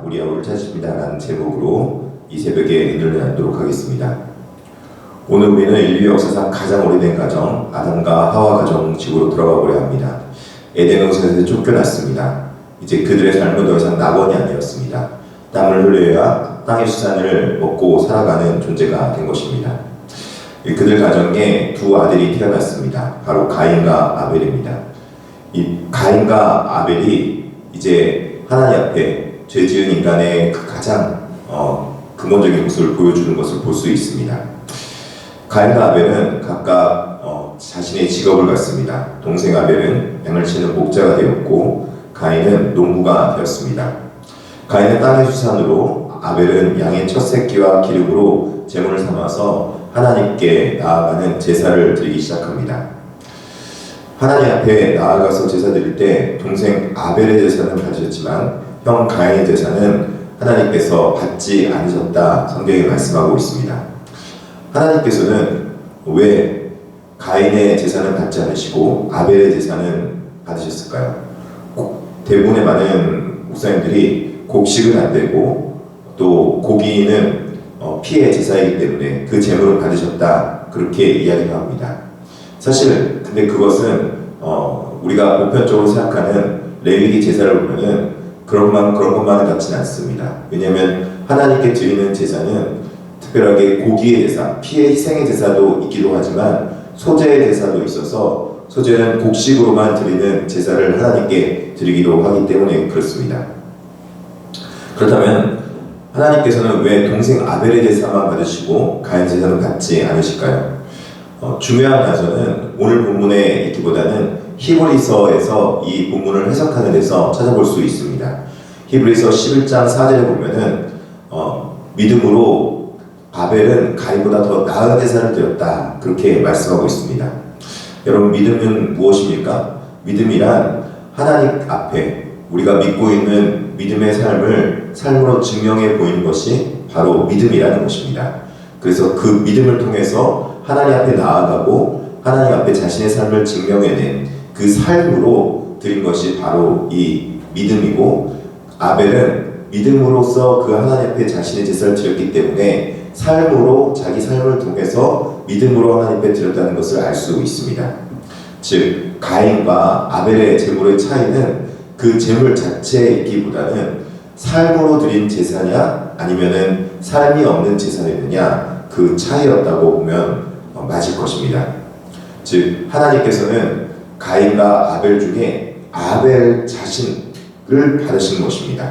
우리 아우를 찾으십니다 라는 제목으로 이 새벽에 은혜를 나누도록 하겠습니다. 오늘 우리는 인류 역사상 가장 오래된 가정, 아담과 하와 가정 지구로 돌아가 보려 합니다. 에덴 동산에서 쫓겨났습니다. 이제 그들의 삶은 더 이상 낙원이 아니었습니다. 땀을 흘려야 땅의 수산을 먹고 살아가는 존재가 된 것입니다. 그들 가정에 두 아들이 태어났습니다. 바로 가인과 아벨입니다. 이 가인과 아벨이 이제 하나님 앞에 죄 지은 인간의 그 가장 근본적인 모습을 보여주는 것을 볼 수 있습니다. 가인과 아벨은 각각 자신의 직업을 갖습니다. 동생 아벨은 양을 치는 목자가 되었고 가인은 농부가 되었습니다. 가인은 땅의 수산으로, 아벨은 양의 첫 새끼와 기름으로 제물을 삼아서 하나님께 나아가는 제사를 드리기 시작합니다. 하나님 앞에 나아가서 제사 드릴 때 동생 아벨의 제사는 받으셨지만 형 가인의 제사는 하나님께서 받지 않으셨다 성경에 말씀하고 있습니다. 하나님께서는 왜 가인의 제사는 받지 않으시고 아벨의 제사는 받으셨을까요? 대부분의 많은 목사님들이 곡식은 안 되고 또 고기는 피의 제사이기 때문에 그 제물을 받으셨다 그렇게 이야기를 합니다. 사실 근데 그것은 우리가 보편적으로 생각하는 레위기 제사를 보면은 그런 것만은 같지는 않습니다. 왜냐하면 하나님께 드리는 제사는 특별하게 고기의 제사, 피의 희생의 제사도 있기도 하지만 소제의 제사도 있어서 소제는 곡식으로만 드리는 제사를 하나님께 드리기도 하기 때문에 그렇습니다. 그렇다면 하나님께서는 왜 동생 아벨의 제사만 받으시고 가인 제사는 받지 않으실까요? 중요한 단서는 오늘 본문에 있기보다는 히브리서에서 이 본문을 해석하는 데서 찾아볼 수 있습니다. 히브리서 11장 4절에 보면은 믿음으로 아벨은 가인보다 더 나은 제사를 드렸다 그렇게 말씀하고 있습니다. 여러분, 믿음은 무엇입니까? 믿음이란 하나님 앞에 우리가 믿고 있는 믿음의 삶을 삶으로 증명해 보이는 것이 바로 믿음이라는 것입니다. 그래서 그 믿음을 통해서 하나님 앞에 나아가고 하나님 앞에 자신의 삶을 증명해낸 그 삶으로 드린 것이 바로 이 믿음이고, 아벨은 믿음으로써 그 하나님 앞에 자신의 제사를 드렸기 때문에 삶으로 자기 삶을 통해서 믿음으로 하나님 앞에 드렸다는 것을 알 수 있습니다. 즉 가인과 아벨의 제물의 차이는 그 제물 자체에 있기보다는 삶으로 드린 제사냐 아니면은 삶이 없는 제사였느냐 그 차이였다고 보면 맞을 것입니다. 즉 하나님께서는 가인과 아벨 중에 아벨 자신을 받으신 것입니다.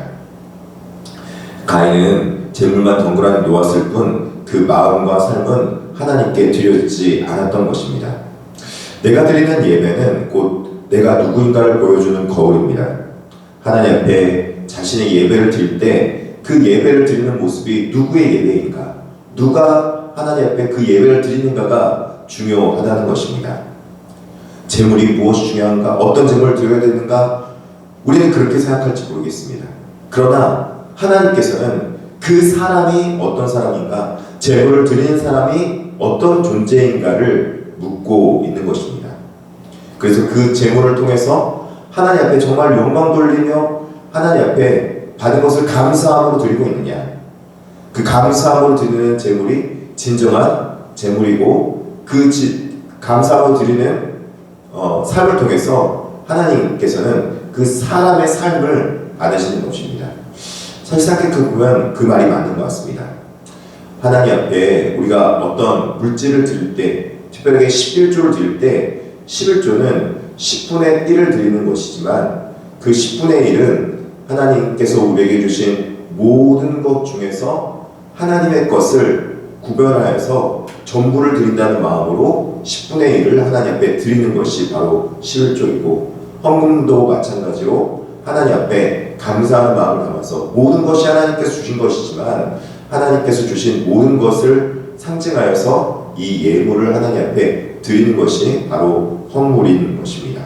가인은 제물만 덩그러니 놓았을 뿐 그 마음과 삶은 하나님께 드려지지 않았던 것입니다. 내가 드리는 예배는 곧 내가 누구인가를 보여주는 거울입니다. 하나님 앞에 자신의 예배를 드릴 때 그 예배를 드리는 모습이 누구의 예배인가, 누가 하나님 앞에 그 예배를 드리는가가 중요하다는 것입니다. 제물이 무엇이 중요한가, 어떤 제물을 드려야 되는가, 우리는 그렇게 생각할지 모르겠습니다. 그러나 하나님께서는 그 사람이 어떤 사람인가, 제물을 드리는 사람이 어떤 존재인가를 묻고 있는 것입니다. 그래서 그 제물을 통해서 하나님 앞에 정말 영광 돌리며 하나님 앞에 받은 것을 감사함으로 드리고 있느냐, 그 감사함으로 드리는 제물이 진정한 제물이고 그 감사함으로 드리는 삶을 통해서 하나님께서는 그 사람의 삶을 받으시는 것입니다. 사실 생각해보면 그 말이 맞는 것 같습니다. 하나님 앞에 우리가 어떤 물질을 드릴 때, 특별하게 11조를 드릴 때 11조는 10분의 1을 드리는 것이지만 그 10분의 1은 하나님께서 우리에게 주신 모든 것 중에서 하나님의 것을 구별하여서 전부를 드린다는 마음으로 10분의 1을 하나님 앞에 드리는 것이 바로 11조이고, 헌금도 마찬가지로 하나님 앞에 감사하는 마음을 담아서 모든 것이 하나님께서 주신 것이지만 하나님께서 주신 모든 것을 상징하여서 이 예물을 하나님 앞에 드리는 것이 바로 헌물인 것입니다.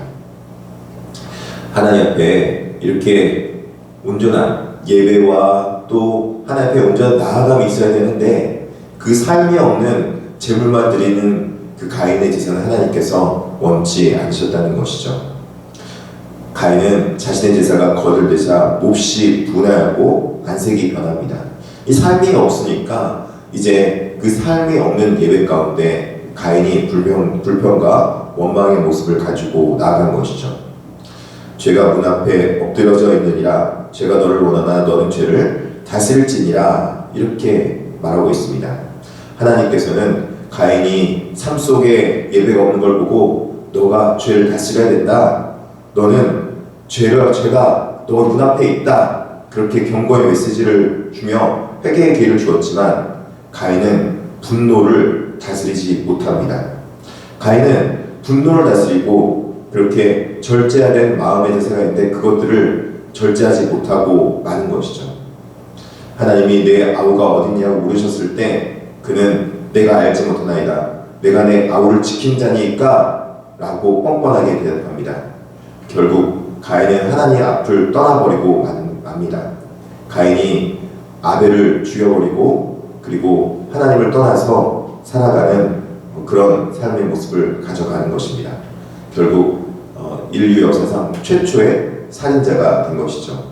하나님 앞에 이렇게 온전한 예배와 또 하나님 앞에 온전한 나아감이 있어야 되는데, 그 삶이 없는 제물만 드리는 그 가인의 제사는 하나님께서 원치 않으셨다는 것이죠. 가인은 자신의 제사가 거들되자 몹시 분하고 안색이 변합니다. 이 삶이 없으니까 이제 그 삶이 없는 예배 가운데 가인이 불평과 원망의 모습을 가지고 나아간 것이죠. 죄가 문 앞에 엎드려져 있느니라, 죄가 너를 원하나 너는 죄를 다스릴지니라, 이렇게 말하고 있습니다. 하나님께서는 가인이 삶 속에 예배가 없는 걸 보고 너가 죄를 다스려야 된다, 너는 죄가 너 눈앞에 있다, 그렇게 경고의 메시지를 주며 회개의 기회를 주었지만 가인은 분노를 다스리지 못합니다. 가인은 분노를 다스리고 그렇게 절제해야 되는 마음의 제사가 있는데 그것들을 절제하지 못하고 마는 것이죠. 하나님이 내 아우가 어딨냐고 물으셨을 때 그는 내가 알지 못하나이다, 내가 내 아우를 지킨 자니까 라고 뻔뻔하게 대답합니다. 결국 가인은 하나님 앞을 떠나버리고 맙니다. 가인이 아벨을 죽여버리고 그리고 하나님을 떠나서 살아가는 그런 삶의 모습을 가져가는 것입니다. 결국 인류 역사상 최초의 살인자가 된 것이죠.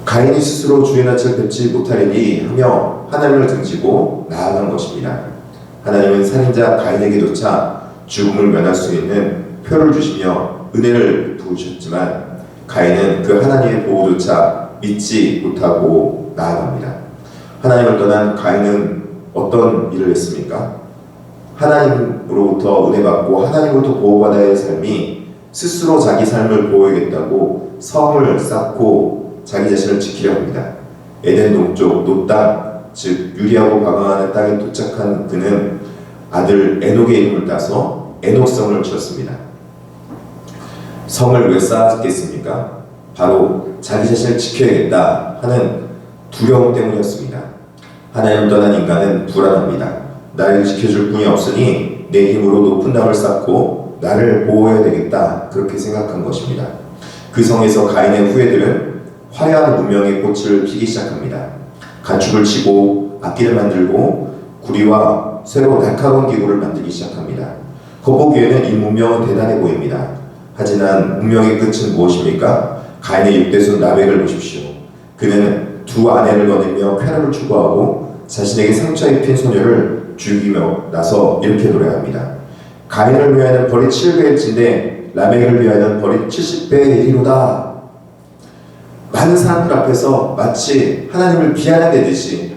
가인이 스스로 주의 낯을 뵙지 못하리니 하며 하나님을 등지고 나아간 것입니다. 하나님은 살인자 가인에게조차 죽음을 면할 수 있는 표를 주시며 은혜를 부으셨지만 가인은 그 하나님의 보호조차 믿지 못하고 나아갑니다. 하나님을 떠난 가인은 어떤 일을 했습니까? 하나님으로부터 은혜받고 하나님으로부터 보호받아야 할 삶이 스스로 자기 삶을 보호하겠다고 성을 쌓고 자기 자신을 지키려 합니다. 에덴 동쪽 놋 땅, 즉 유리하고 방황하는 땅에 도착한 그는 아들 에녹의 이름을 따서 에녹성을 지었습니다. 성을 왜 쌓았겠습니까? 바로 자기 자신을 지켜야겠다 하는 두려움 때문이었습니다. 하나님을 떠난 인간은 불안합니다. 나를 지켜줄 분이 없으니 내 힘으로 높은 담을 쌓고 나를 보호해야 되겠다, 그렇게 생각한 것입니다. 그 성에서 가인의 후예들은 화려한 문명의 꽃을 피기 시작합니다. 가축을 치고 악기를 만들고 구리와 새로 날카로운 기구를 만들기 시작합니다. 겉보기에는 이 문명은 대단해 보입니다. 하지만 문명의 끝은 무엇입니까? 가인의 6대손 라멕을 보십시오. 그는 두 아내를 거느리며 쾌락을 추구하고 자신에게 상처 입힌 소녀를 죽이며 나서 이렇게 노래합니다. 가인을 위하여는 벌이 7배의 진데 라멕을 위하여는 벌이 70배의 1이로다. 많은 사람들 앞에서 마치 하나님을 비하하듯이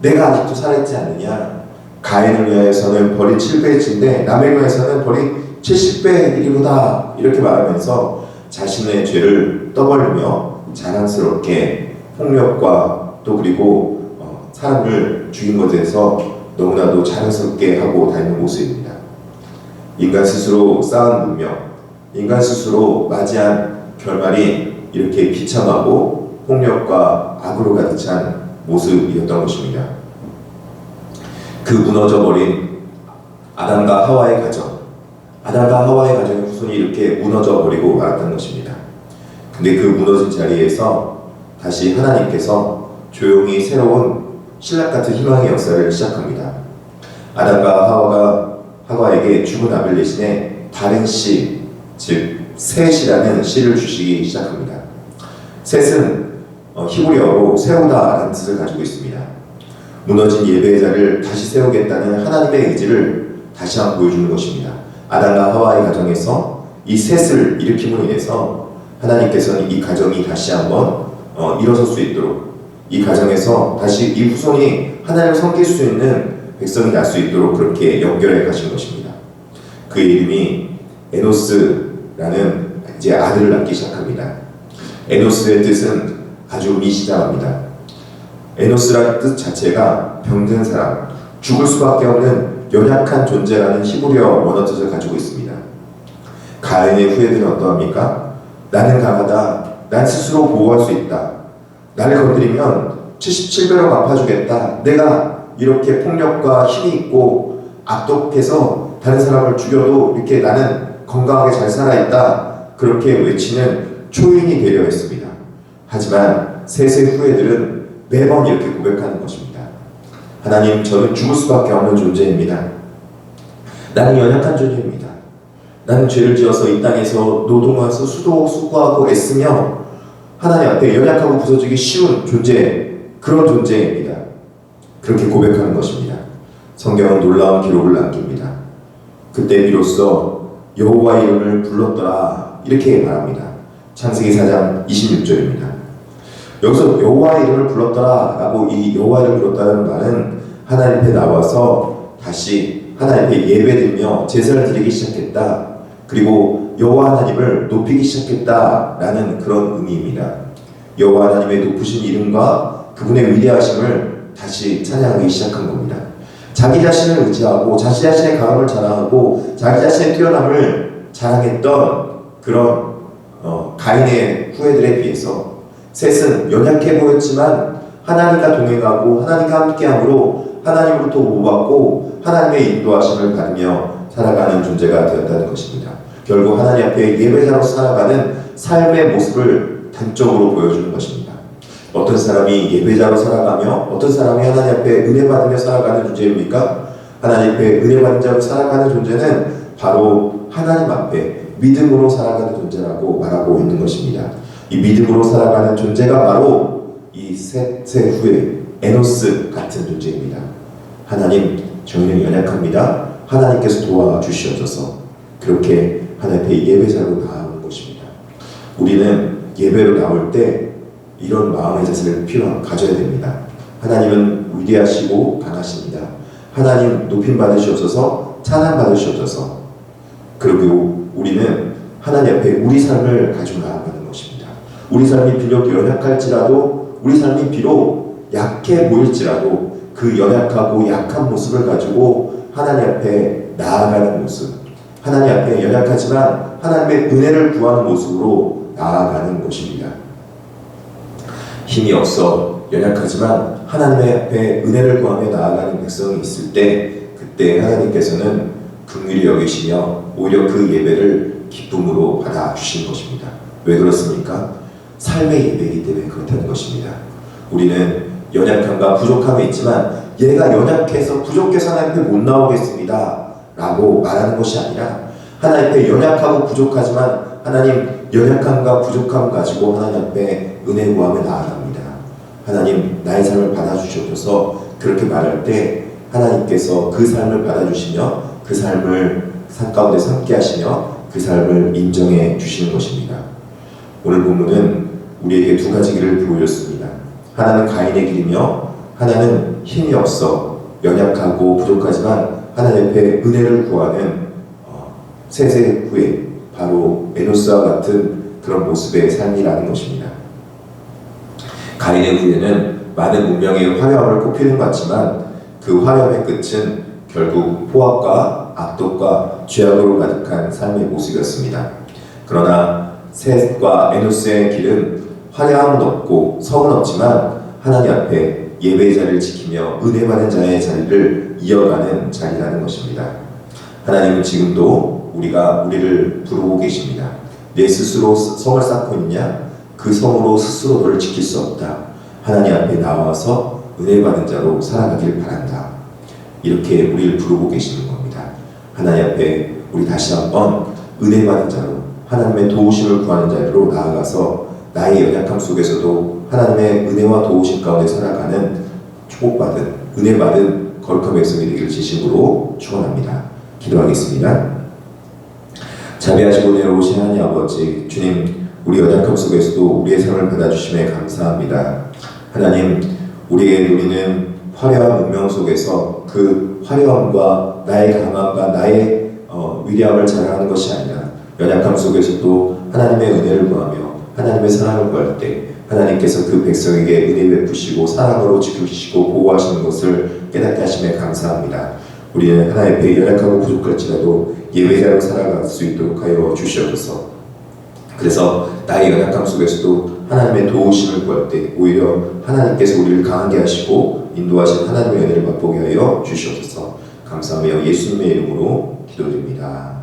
내가 아직도 살아있지 않느냐, 가인을 위하여서는 벌이 7배의 진데 라멕을 위하여서는 벌이 70배의 1이로다, 이렇게 말하면서 자신의 죄를 떠벌리며 자랑스럽게 폭력과 또 그리고 사람을 죽인 것에 대해서 너무나도 자랑스럽게 하고 다니는 모습입니다. 인간 스스로 쌓은 문명, 인간 스스로 맞이한 결말이 이렇게 비참하고 폭력과 악으로 가득 찬 모습이었던 것입니다. 그 무너져버린 아담과 하와의 가정, 아담과 하와의 가정의 후손이 이렇게 무너져버리고 말았던 것입니다. 근데 그 무너진 자리에서 다시 하나님께서 조용히 새로운 신락같은 희망의 역사를 시작합니다. 아담과 하와에게 죽은 아벨 대신에 다른 씨, 즉 셋이라는 씨를 주시기 시작합니다. 셋은 히브리어로 세우다라는 뜻을 가지고 있습니다. 무너진 예배의 자리를 다시 세우겠다는 하나님의 의지를 다시 한번 보여주는 것입니다. 아담과 하와의 가정에서 이 셋을 일으킴으로 인해서 하나님께서는 이 가정이 다시 한번 일어설 수 있도록, 이 가정에서 다시 이 후손이 하나님을 섬길 수 있는 백성이 날 수 있도록 그렇게 연결해 가신 것입니다. 그의 이름이 에노스라는 이제 아들을 낳기 시작합니다. 에노스의 뜻은 아주 미시장합니다. 에노스라는 뜻 자체가 병든 사람, 죽을 수밖에 없는 연약한 존재라는 히브리어 원어 뜻을 가지고 있습니다. 가인의 후예들은 어떠합니까? 나는 강하다. 난 스스로 보호할 수 있다. 나를 건드리면 77배로 갚아주겠다. 내가 이렇게 폭력과 힘이 있고 악독해서 다른 사람을 죽여도 이렇게 나는 건강하게 잘 살아있다. 그렇게 외치는 초인이 되려 했습니다. 하지만 셋의 후예들은 매번 이렇게 고백하는 것입니다. 하나님, 저는 죽을 수밖에 없는 존재입니다. 나는 연약한 존재입니다. 나는 죄를 지어서 이 땅에서 노동해서 수고하고 애쓰며 하나님 앞에 연약하고 부서지기 쉬운 존재, 그런 존재입니다. 그렇게 고백하는 것입니다. 성경은 놀라운 기록을 남깁니다. 그때 비로소 여호와 이름을 불렀더라, 이렇게 말합니다. 창세기 4장 26절입니다. 여기서 여호와 이름을 불렀더라 라고, 이 여호와 이름을 불렀다는 말은 하나님 앞에 나와서 다시 하나님 앞에 예배드리며 제사를 드리기 시작했다. 그리고 여호와 하나님을 높이기 시작했다라는 그런 의미입니다. 여호와 하나님의 높으신 이름과 그분의 위대하심을 다시 찬양하기 시작한 겁니다. 자기 자신을 의지하고 자기 자신의 강함을 자랑하고 자기 자신의 뛰어남을 자랑했던 그런 가인의 후예들에 비해서 셋은 연약해 보였지만 하나님과 동행하고 하나님과 함께함으로 하나님으로부터 보호받고 하나님의 인도하심을 받으며 살아가는 존재가 되었다는 것입니다. 결국 하나님 앞에 예배자로 살아가는 삶의 모습을 단적으로 보여주는 것입니다. 어떤 사람이 예배자로 살아가며 어떤 사람이 하나님 앞에 은혜 받으며 살아가는 존재입니까? 하나님 앞에 은혜 받은 자로 살아가는 존재는 바로 하나님 앞에 믿음으로 살아가는 존재라고 말하고 있는 것입니다. 이 믿음으로 살아가는 존재가 바로 이 셋의 후에 에노스 같은 존재입니다. 하나님, 저희는 연약합니다. 하나님께서 도와주시옵소서. 그렇게 하나님 앞에 예배자로 나아오는 것입니다. 우리는 예배로 나올 때 이런 마음의 자세를 가져야 됩니다. 하나님은 위대하시고 강하십니다. 하나님 높임 받으시옵소서, 찬양 받으시옵소서. 그리고 우리는 하나님 앞에 우리 삶을 가지고 나아가는 것입니다. 우리 삶이 비록 연약할지라도, 우리 삶이 비록 약해 보일지라도 그 연약하고 약한 모습을 가지고 하나님 앞에 나아가는 모습, 하나님 앞에 연약하지만 하나님의 은혜를 구하는 모습으로 나아가는 것입니다. 힘이 없어 연약하지만 하나님의 앞에 은혜를 구하며 나아가는 백성이 있을 때, 그때 하나님께서는 긍휼히 여기시며 오히려 그 예배를 기쁨으로 받아주시는 것입니다. 왜 그렇습니까? 삶의 예배이기 때문에 그렇다는 것입니다. 우리는 연약함과 부족함이 있지만 얘가 연약해서 부족해서 하나님 앞에 못 나오겠습니다 라고 말하는 것이 아니라, 하나님 앞에 연약하고 부족하지만 하나님 연약함과 부족함 가지고 하나님 앞에 은혜 구하며 나아갑니다. 하나님, 나의 삶을 받아주셔서 그렇게 말할 때 하나님께서 그 삶을 받아주시며 그 삶을 삶 가운데 함께 하시며 그 삶을 인정해 주시는 것입니다. 오늘 본문은 우리에게 두 가지 길을 보여줬습니다. 하나는 가인의 길이며 하나는 힘이 없어 연약하고 부족하지만 하나님 앞에 은혜를 구하는 셋의 후예, 바로 에노스와 같은 그런 모습의 삶이라는 것입니다. 가인의 후예는 많은 문명의 화려함을 꼽히는 것 같지만 그 화려함의 끝은 결국 포악과 악독과 죄악으로 가득한 삶의 모습이었습니다. 그러나 셋과 에노스의 길은 화려함은 없고 성은 없지만 하나님 앞에 예배의 자리를 지키며 은혜 받은 자의 자리를 이어가는 자리라는 것입니다. 하나님은 지금도 우리를 부르고 계십니다. 내 스스로 성을 쌓고 있냐? 그 성으로 스스로 너를 지킬 수 없다. 하나님 앞에 나와서 은혜 받은 자로 살아가길 바란다. 이렇게 우리를 부르고 계시는 겁니다. 하나님 앞에 우리 다시 한번 은혜 받은 자로, 하나님의 도우심을 구하는 자리로 나아가서 나의 연약함 속에서도 하나님의 은혜와 도우심 가운데 살아가는 축복받은, 은혜받은 거룩한 백성이 되기를 진심으로 축원합니다. 기도하겠습니다. 자비하시고 내려오신 하나님 아버지, 주님, 우리 연약함 속에서도 우리의 삶을 받아주심에 감사합니다. 하나님, 우리의 누리는 화려한 문명 속에서 그 화려함과 나의 강함과 나의 위대함을 자랑하는 것이 아니라 연약함 속에서도 하나님의 은혜를 구하며 하나님의 사랑을 구할 때 하나님께서 그 백성에게 은혜 베푸시고 사랑으로 지키시고 보호하시는 것을 깨닫게 하심에 감사합니다. 우리는 하나님 앞에 연약하고 부족할지라도 예배자로 살아갈 수 있도록 하여 주시옵소서. 그래서 나의 연약함 속에서도 하나님의 도우심을 구할 때 오히려 하나님께서 우리를 강하게 하시고 인도하신 하나님의 은혜를 맛보게 하여 주시옵소서. 감사하며 예수님의 이름으로 기도드립니다.